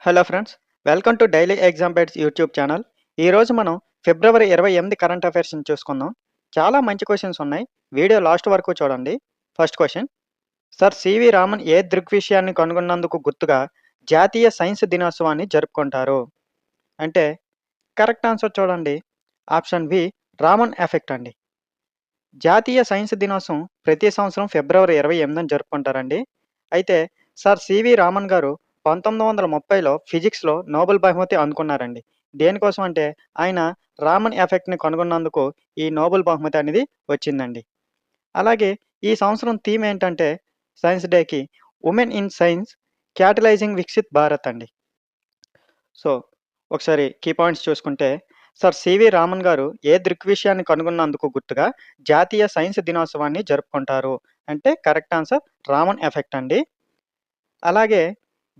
Hello friends, welcome to daily exam bites YouTube channel. ఈరోజు మనం ఫిబ్రవరి 28 current అఫైర్స్ని చూసుకుందాం. చాలా మంచి క్వశ్చన్స్ ఉన్నాయి. వీడియో లాస్ట్ వరకు చూడండి. First question, sir CV Raman ఏ దృగ్విషయాన్ని కనుగొన్నందుకు గుర్తుగా జాతీయ సైన్స్ దినోత్సవాన్ని జరుపుకుంటారు? అంటే కరెక్ట్ ఆన్సర్ చూడండి. ఆప్షన్ బి, రామన్ ఎఫెక్ట్ అండి. జాతీయ సైన్స్ దినోత్సవం ప్రతి సంవత్సరం ఫిబ్రవరి 28న జరుపుకుంటారండి. అయితే సర్ సివి రామన్ గారు 1930లో ఫిజిక్స్‌లో నోబెల్ బహుమతి అందుకున్నారండి. దేనికోసం అంటే ఆయన రామన్ ఎఫెక్ట్‌ని కనుగొన్నందుకు ఈ నోబెల్ బహుమతి అనేది వచ్చిందండి. అలాగే ఈ సంవత్సరం థీమ్ ఏంటంటే సైన్స్ డేకి women in science catalysing Viksit Bharat అండి. సో, ఒకసారి కీ పాయింట్స్ చూసుకుంటే, సర్ సివి రామన్ గారు ఏ దృగ్విషయాన్ని కనుగొన్నందుకు గుర్తుగా జాతీయ సైన్స్ దినోత్సవాన్ని జరుపుకుంటారు? అంటే కరెక్ట్ ఆన్సర్ రామన్ ఎఫెక్ట్ అండి. అలాగే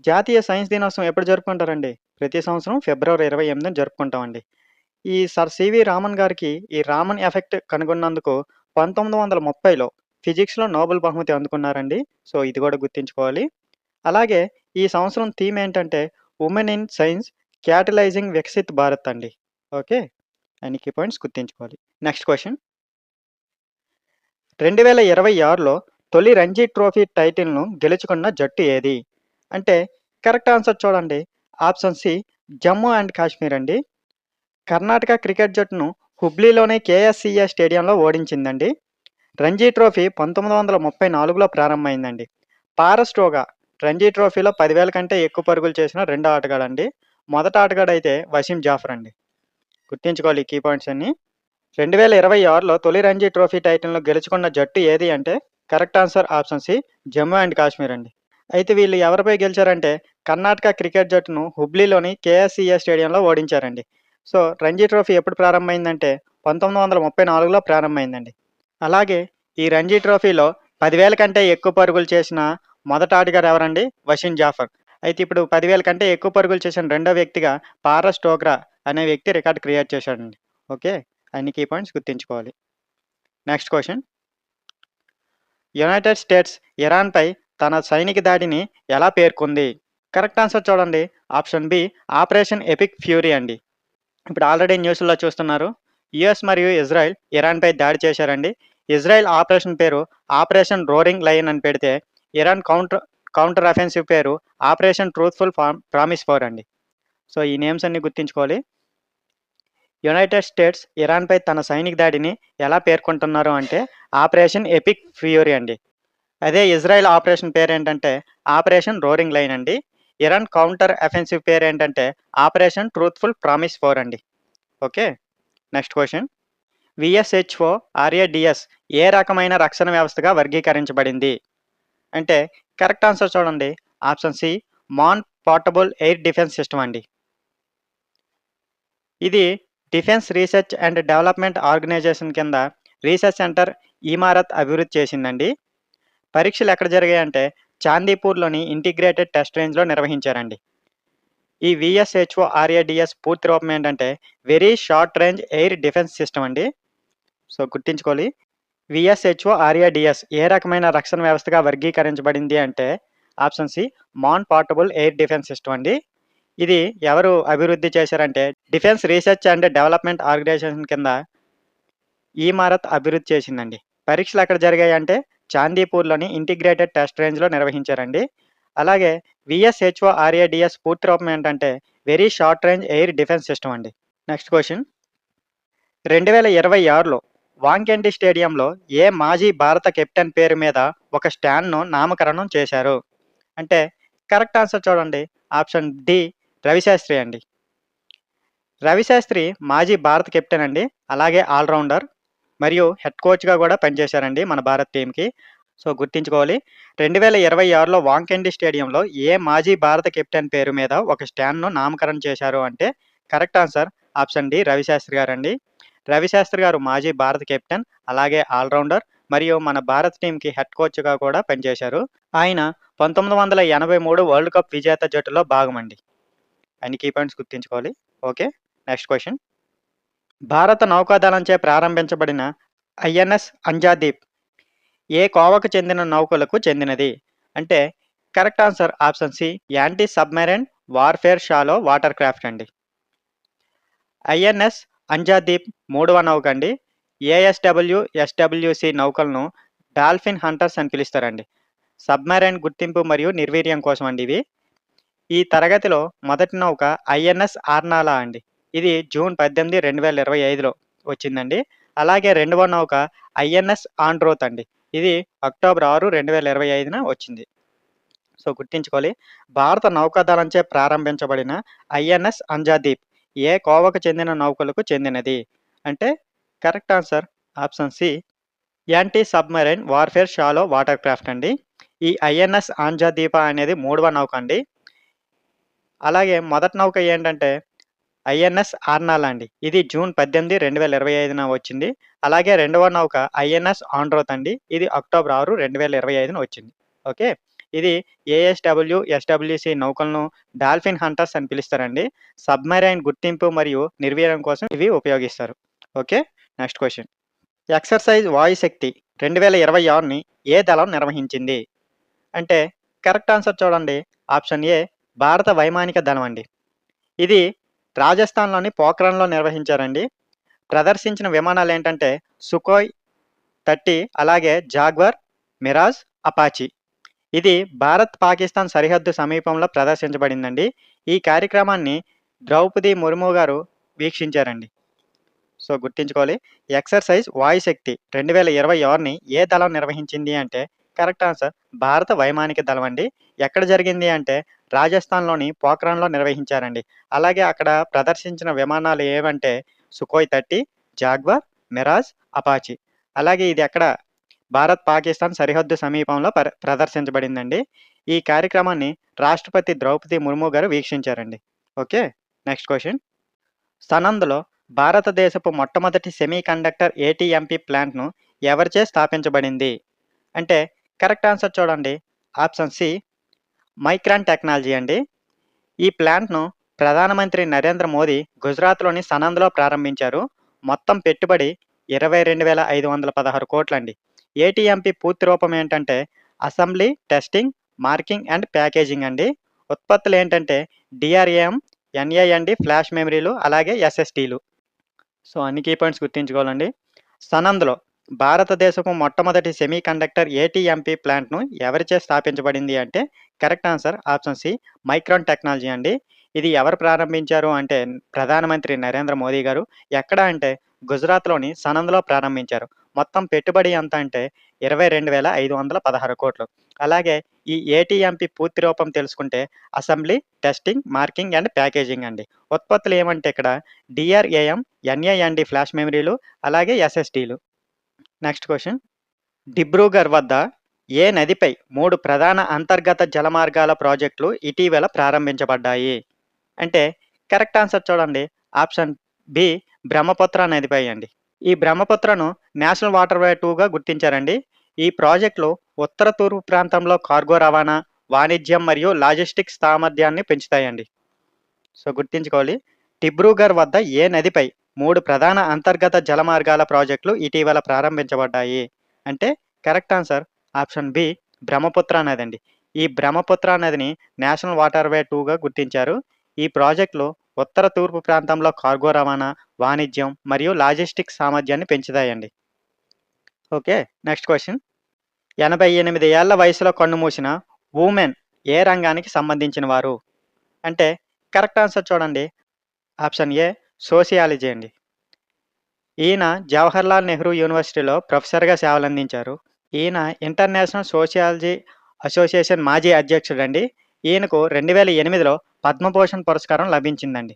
జాతీయ సైన్స్ దినోత్సవం ఎప్పుడు జరుపుకుంటారండి? ప్రతి సంవత్సరం ఫిబ్రవరి 28న జరుపుకుంటామండి. ఈ సర్ సివి రామన్ గారికి ఈ రామన్ ఎఫెక్ట్ కనుగొన్నందుకు 1930లో ఫిజిక్స్‌లో నోబెల్ బహుమతి అందుకున్నారండి. సో, ఇది కూడా గుర్తుంచుకోవాలి. అలాగే ఈ సంవత్సరం థీమ్ ఏంటంటే women in science catalysing Viksit Bharat అండి. ఓకే. అన్ని కీ పాయింట్స్ గుర్తుంచుకోవాలి. నెక్స్ట్ క్వెషన్, 2026లో తొలి రంజీ ట్రోఫీ టైటిల్‌ను గెలుచుకున్న జట్టు ఏది? అంటే కరెక్ట్ ఆన్సర్ చూడండి. Option C, Jammu and Kashmir అండి. కర్ణాటక క్రికెట్ జట్టును హుబ్లీలోని కేఎస్‌సిఏ స్టేడియంలో ఓడించిందండి. రంజీ ట్రోఫీ 1934లో ప్రారంభమైందండి. పారస్ టోగా రంజీ ట్రోఫీలో 10,000 కంటే ఎక్కువ పరుగులు చేసిన రెండో ఆటగాడండి. మొదటి ఆటగాడైతే వసీం జాఫర్ అండి. గుర్తుంచుకోవాలి ఈ కీ పాయింట్స్ అన్నీ. 2026లో తొలి రంజీ ట్రోఫీ టైటిల్‌ను గెలుచుకున్న జట్టు ఏది అంటే correct answer option C, Jammu and Kashmir అండి. అయితే వీళ్ళు ఎవరిపై గెలిచారంటే కర్ణాటక క్రికెట్ జట్టును హుబ్లీలోని కేఎస్‌సిఏ స్టేడియంలో ఓడించారండి. సో, రంజీ ట్రోఫీ ఎప్పుడు ప్రారంభమైందంటే 1934లో ప్రారంభమైందండి. అలాగే ఈ రంజీ ట్రోఫీలో 10,000 కంటే ఎక్కువ పరుగులు చేసిన మొదటి ఆటగాడు ఎవరండి? వసీం జాఫర్. అయితే ఇప్పుడు 10,000 కంటే ఎక్కువ పరుగులు చేసిన రెండో వ్యక్తిగా పారస్ టోగ్రా అనే వ్యక్తి రికార్డ్ క్రియేట్ చేశాడండి. ఓకే. అన్ని కీ పాయింట్స్ గుర్తుంచుకోవాలి. నెక్స్ట్ క్వెషన్, యునైటెడ్ స్టేట్స్ ఇరాన్‌పై తన సైనిక దాడిని ఎలా పేర్కొంది? కరెక్ట్ ఆన్సర్ చూడండి. Option B, operation epic fury అండి. ఇప్పుడు ఆల్రెడీ న్యూస్‌లో చూస్తున్నారు. యూఎస్ మరియు ఇజ్రాయెల్ ఇరాన్‌పై దాడి చేశారండి. ఇజ్రాయెల్ ఆపరేషన్ పేరు ఆపరేషన్ రోరింగ్ లయన్ అని పెడితే, ఇరాన్ కౌంటర్ అఫెన్సివ్ పేరు ఆపరేషన్ ట్రూత్‌ఫుల్ ప్రామిస్ 4 అండి. సో, ఈ నేమ్స్ అన్నీ గుర్తుంచుకోవాలి. యునైటెడ్ స్టేట్స్ ఇరాన్‌పై తన సైనిక దాడిని ఎలా పేర్కొంటున్నారు అంటే ఆపరేషన్ ఎపిక్ ఫ్యూరీ అండి. అదే ఇజ్రాయెల్ ఆపరేషన్ పేరేంటంటే ఆపరేషన్ రోరింగ్ లయన్ అండి. ఇరాన్ కౌంటర్ అఫెన్సివ్ పేరేంటంటే ఆపరేషన్ ట్రూత్‌ఫుల్ ప్రామిస్ 4 అండి. Okay. Next question, VSHORADS ఏ రకమైన రక్షణ వ్యవస్థగా వర్గీకరించబడింది? అంటే కరెక్ట్ ఆన్సర్ చూడండి. Option C, man portable air defence system అండి. ఇది defence research and development organisation కింద రీసెర్చ్ సెంటర్ ఇమారత్ అభివృద్ధి చేసిందండి. పరీక్షలు ఎక్కడ జరిగాయంటే చాందీపూర్‌లోని ఇంటిగ్రేటెడ్ టెస్ట్ రేంజ్‌లో నిర్వహించారండి. ఈ విఎస్‌హెచ్‌ఓ ఆర్ఏడిఎస్ పూర్తి రూపం ఏంటంటే very short range air defence system అండి. సో, గుర్తుంచుకోవాలి. విఎస్‌హెచ్‌ఓ ఆర్ఏడిఎస్ ఏ రకమైన రక్షణ వ్యవస్థగా వర్గీకరించబడింది అంటే option C, man portable air defence system అండి. ఇది ఎవరు అభివృద్ధి చేశారంటే defence research and development organisation కింద ఇమారత్ అభివృద్ధి చేసిందండి. పరీక్షలు ఎక్కడ జరిగాయంటే చాందీపూర్‌లోని ఇంటిగ్రేటెడ్ టెస్ట్ రేంజ్‌లో నిర్వహించారండి. అలాగే విఎస్‌హెచ్‌ఓ ఆర్ఏడిఎస్ పూర్తి రూపం ఏంటంటే very short range air defence system అండి. నెక్స్ట్ క్వెషన్, 2026లో వాంఖేడే స్టేడియంలో ఏ మాజీ భారత కెప్టెన్ పేరు మీద ఒక స్టాండ్‌ను నామకరణం చేశారు? అంటే కరెక్ట్ ఆన్సర్ చూడండి. ఆప్షన్ డి, రవిశాస్త్రి అండి. రవిశాస్త్రి మాజీ భారత కెప్టెన్ అండి. అలాగే ఆల్‌రౌండర్ మరియు హెడ్ కోచ్‌గా కూడా పనిచేశారండి మన భారత్ టీమ్‌కి. సో, గుర్తుంచుకోవాలి. 2026లో వాంఖేడే స్టేడియంలో ఏ మాజీ భారత కెప్టెన్ పేరు మీద ఒక స్టాండ్‌ను నామకరణం చేశారు అంటే correct answer option D, Ravi Shastri గారండి. రవిశాస్త్రి గారు మాజీ భారత కెప్టెన్, అలాగే ఆల్‌రౌండర్ మరియు మన భారత్ టీమ్‌కి హెడ్ కోచ్‌గా కూడా పనిచేశారు. ఆయన 1983 వరల్డ్ కప్ విజేత జట్టులో భాగమండి. అన్ని కీ పాయింట్స్ గుర్తుంచుకోవాలి. ఓకే. నెక్స్ట్ క్వెషన్, భారత నౌకాదళంచే ప్రారంభించబడిన ఐఎన్ఎస్ అంజాదీప్ ఏ కోవకు చెందిన నౌకలకు చెందినది? అంటే correct answer option C anti submarine warfare shallow water craft అండి. ఐఎన్ఎస్ అంజాదీప్ 3వ నౌక అండి. ఏఎస్డబ్ల్యూ, ఎస్డబ్ల్యూసి నౌకలను డాల్ఫిన్ హంటర్స్ అని పిలుస్తారండి. సబ్మెరైన్ గుర్తింపు మరియు నిర్వీర్యం కోసం అండి ఇవి. ఈ తరగతిలో మొదటి నౌక ఐఎన్ఎస్ ఆర్నాలా అండి. ఇది జూన్ 18, 2025లో వచ్చిందండి. అలాగే రెండవ నౌక ఐఎన్ఎస్ ఆండ్రోత్ అండి. ఇది అక్టోబర్ 6, 2025న వచ్చింది. సో గుర్తుంచుకోవాలి. భారత నౌకాదళంచే ప్రారంభించబడిన ఐఎన్ఎస్ అంజాదీప్ ఏ కోవకు చెందిన నౌకలకు చెందినది అంటే correct answer option C anti submarine warfare shallow water craft అండి. ఈ ఐఎన్ఎస్ ఆంజాదీప అనేది 3వ నౌక అండి. అలాగే మొదటి నౌక ఏంటంటే ఐఎన్ఎస్ ఆర్నాలా అండి. ఇది జూన్ 18, 2025న వచ్చింది. అలాగే రెండవ నౌక ఐఎన్ఎస్ ఆండ్రోత్ అండి. ఇది అక్టోబర్ 6, 2025న వచ్చింది. ఓకే. ఇది ఏఎస్డబ్ల్యూ, ఎస్డబ్ల్యూసి నౌకలను డాల్ఫిన్ హంటర్స్ అని పిలుస్తారండి. సబ్మెరైన్ గుర్తింపు మరియు నిర్వీర్యం కోసం ఇవి ఉపయోగిస్తారు. ఓకే. Next question. ఎక్సర్సైజ్ వాయుశక్తి 2026ని ఏ దళం నిర్వహించింది అంటే కరెక్ట్ ఆన్సర్ చూడండి. ఆప్షన్ ఏ భారత వైమానిక దళం అండి. ఇది రాజస్థాన్లోని పోఖ్రాన్లో నిర్వహించారండి. ప్రదర్శించిన విమానాలు ఏంటంటే సుకోయ్ 30, అలాగే జాగ్వర్, మిరాజ్, అపాచీ. ఇది భారత్ పాకిస్తాన్ సరిహద్దు సమీపంలో ప్రదర్శించబడిందండి. ఈ కార్యక్రమాన్ని ద్రౌపది ముర్ము గారు వీక్షించారండి. సో గుర్తుంచుకోవాలి. ఎక్సర్సైజ్ వాయుశక్తి 2026ని ఏ దళం నిర్వహించింది అంటే కరెక్ట్ ఆన్సర్ భారత వైమానిక దళం అండి. ఎక్కడ జరిగింది అంటే రాజస్థాన్లోని పోఖ్రాన్లో నిర్వహించారండి. అలాగే అక్కడ ప్రదర్శించిన విమానాలు ఏవంటే సుకోయ్ 30, జాగ్వార్, మిరాజ్, అపాచీ. అలాగే ఇది ఎక్కడ భారత్ పాకిస్తాన్ సరిహద్దు సమీపంలో ప్రదర్శించబడిందండి. ఈ కార్యక్రమాన్ని రాష్ట్రపతి ద్రౌపది ముర్ము గారు వీక్షించారండి. ఓకే. Next question. సనంద్లో భారతదేశపు మొట్టమొదటి సెమీ కండక్టర్ ఏటీఎంపీ ప్లాంట్ను ఎవరిచే స్థాపించబడింది అంటే కరెక్ట్ ఆన్సర్ చూడండి. ఆప్షన్ సి మైక్రాన్ టెక్నాలజీ అండి. ఈ ప్లాంట్ను ప్రధానమంత్రి నరేంద్ర మోదీ గుజరాత్లోని సనంద్లో ప్రారంభించారు. మొత్తం పెట్టుబడి 22,516 కోట్లండి. ఏటీఎంపీ పూర్తి రూపం ఏంటంటే assembly, testing, marking and packaging అండి. ఉత్పత్తులు ఏంటంటే డిఆర్ఏఎం, ఎన్ఏఎన్డి ఫ్లాష్ మెమరీలు, అలాగే ఎస్ఎస్టీలు. సో అన్ని కీ పాయింట్స్ గుర్తుంచుకోవాలండి. సనంద్లో భారతదేశపు మొట్టమొదటి సెమీ కండక్టర్ ఏటీఎంపీ ప్లాంట్ను ఎవరిచే స్థాపించబడింది అంటే correct answer option C Micron technology అండి. ఇది ఎవరు ప్రారంభించారు అంటే ప్రధానమంత్రి నరేంద్ర మోదీ గారు. ఎక్కడ అంటే గుజరాత్లోని సనంద్లో ప్రారంభించారు. మొత్తం పెట్టుబడి ఎంత అంటే 22,516 కోట్లు. అలాగే ఈ ఏటీఎంపీ పూర్తి రూపం తెలుసుకుంటే assembly, testing, marking and packaging అండి. ఉత్పత్తులు ఏమంటే ఇక్కడ డిఆర్ఏఎం, ఎన్ఏఎన్డి ఫ్లాష్ మెమరీలు, అలాగే ఎస్ఎస్టీలు. Next question. డిబ్రూగర్ వద్ద ఏ నదిపై 3 ప్రధాన అంతర్గత జలమార్గాల ప్రాజెక్టులు ఇటీవల ప్రారంభించబడ్డాయి అంటే కరెక్ట్ ఆన్సర్ చూడండి. ఆప్షన్ బి బ్రహ్మపుత్ర నదిపై అండి. ఈ బ్రహ్మపుత్రను నేషనల్ వాటర్వే 2గా గుర్తించారండి. ఈ ప్రాజెక్టులు ఉత్తర తూర్పు ప్రాంతంలో కార్గో రవాణా, వాణిజ్యం మరియు లాజిస్టిక్స్ సామర్థ్యాన్ని పెంచుతాయండి. సో గుర్తుంచుకోవాలి. డిబ్రూగర్ వద్ద ఏ నదిపై 3 ప్రధాన అంతర్గత జలమార్గాల ప్రాజెక్టులు ఇటీవల ప్రారంభించబడ్డాయి అంటే correct answer option B Brahmaputra నది అండి. ఈ బ్రహ్మపుత్ర నదిని నేషనల్ వాటర్వే 2గా గుర్తించారు. ఈ ప్రాజెక్టులు ఉత్తర తూర్పు ప్రాంతంలో కార్గో రవాణా, వాణిజ్యం మరియు లాజిస్టిక్స్ సామర్థ్యాన్ని పెంచుతాయండి. ఓకే. Next question. 88 ఏళ్ల వయసులో కన్నుమూసిన ఉమెన్ ఏ రంగానికి సంబంధించిన వారు అంటే కరెక్ట్ ఆన్సర్ చూడండి. ఆప్షన్ ఏ సోషియాలజీ అండి. ఈయన జవహర్లాల్ నెహ్రూ యూనివర్సిటీలో ప్రొఫెసర్గా సేవలందించారు. ఈయన ఇంటర్నేషనల్ సోషియాలజీ అసోసియేషన్ మాజీ అధ్యక్షుడండి. ఈయనకు 2008లో పద్మభూషణ్ పురస్కారం లభించిందండి.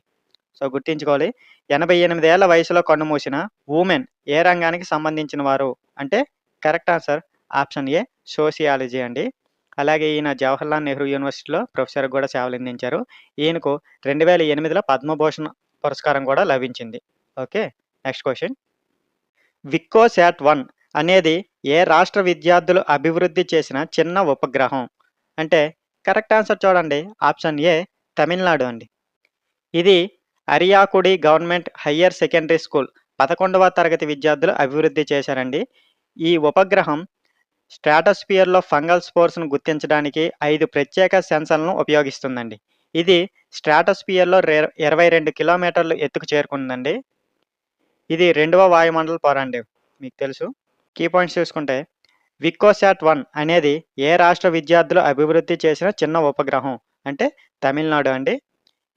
సో గుర్తుంచుకోవాలి. 88 ఏళ్ల వయసులో కన్నుమూసిన ఉమెన్ ఏ రంగానికి సంబంధించిన వారు అంటే correct answer option A sociology అండి. అలాగే ఈయన జవహర్లాల్ నెహ్రూ యూనివర్సిటీలో ప్రొఫెసర్ కూడా సేవలందించారు. ఈయనకు 2008లో పద్మభూషణ్ పురస్కారం కూడా లభించింది. ఓకే. Next question. విక్కోశాట్-1 అనేది ఏ రాష్ట్ర విద్యార్థులు అభివృద్ధి చేసిన చిన్న ఉపగ్రహం అంటే కరెక్ట్ ఆన్సర్ చూడండి. ఆప్షన్ ఏ తమిళనాడు అండి. ఇది అరియాకుడి గవర్నమెంట్ హయ్యర్ సెకండరీ స్కూల్ 11వ తరగతి విద్యార్థులు అభివృద్ధి చేశారండి. ఈ ఉపగ్రహం స్ట్రాటోస్ఫియర్లో ఫంగల్ స్పోర్స్ను గుర్తించడానికి 5 ప్రత్యేక సెన్సర్లను ఉపయోగిస్తుందండి. ఇది స్ట్రాటోస్ఫియర్లో 22 కిలోమీటర్లు ఎత్తుకు చేరుకుందండి. ఇది 2వ వాయుమండల పొర అండి, మీకు తెలుసు. కీ పాయింట్స్ చూసుకుంటే వికోసాట్-1 అనేది ఏ రాష్ట్ర విద్యార్థులు అభివృద్ధి చేసిన చిన్న ఉపగ్రహం అంటే తమిళనాడు అండి.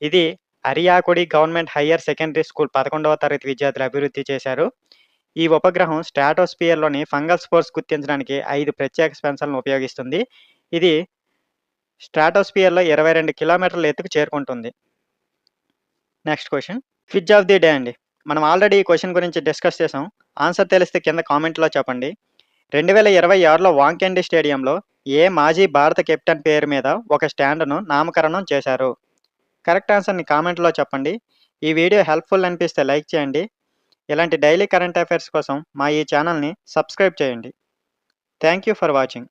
ఇది అరియాకుడి గవర్నమెంట్ హయ్యర్ సెకండరీ స్కూల్ 11వ తరగతి విద్యార్థులు అభివృద్ధి చేశారు. ఈ ఉపగ్రహం స్ట్రాటోస్ఫియర్లోని ఫంగల్ స్పోర్స్ గుర్తించడానికి 5 ప్రత్యేక సెన్సర్లను ఉపయోగిస్తుంది. ఇది స్ట్రాటోస్ఫియర్లో 22 కిలోమీటర్ల ఎత్తుకు చేరుకుంటుంది. Next question, quiz of the day అండి. మనం ఆల్రెడీ ఈ క్వశ్చన్ గురించి డిస్కస్ చేసాం. ఆన్సర్ తెలిస్తే కింద కామెంట్లో చెప్పండి. 2026లో వాంకెండి స్టేడియంలో ఏ మాజీ భారత కెప్టెన్ పేరు మీద ఒక స్టాండ్ను నామకరణం చేశారు? కరెక్ట్ ఆన్సర్ని కామెంట్లో చెప్పండి. ఈ వీడియో హెల్ప్ఫుల్ అనిపిస్తే లైక్ చేయండి. ఇలాంటి డైలీ కరెంట్ అఫైర్స్ కోసం మా ఈ ఛానల్ని సబ్స్క్రైబ్ చేయండి. Thank you for watching.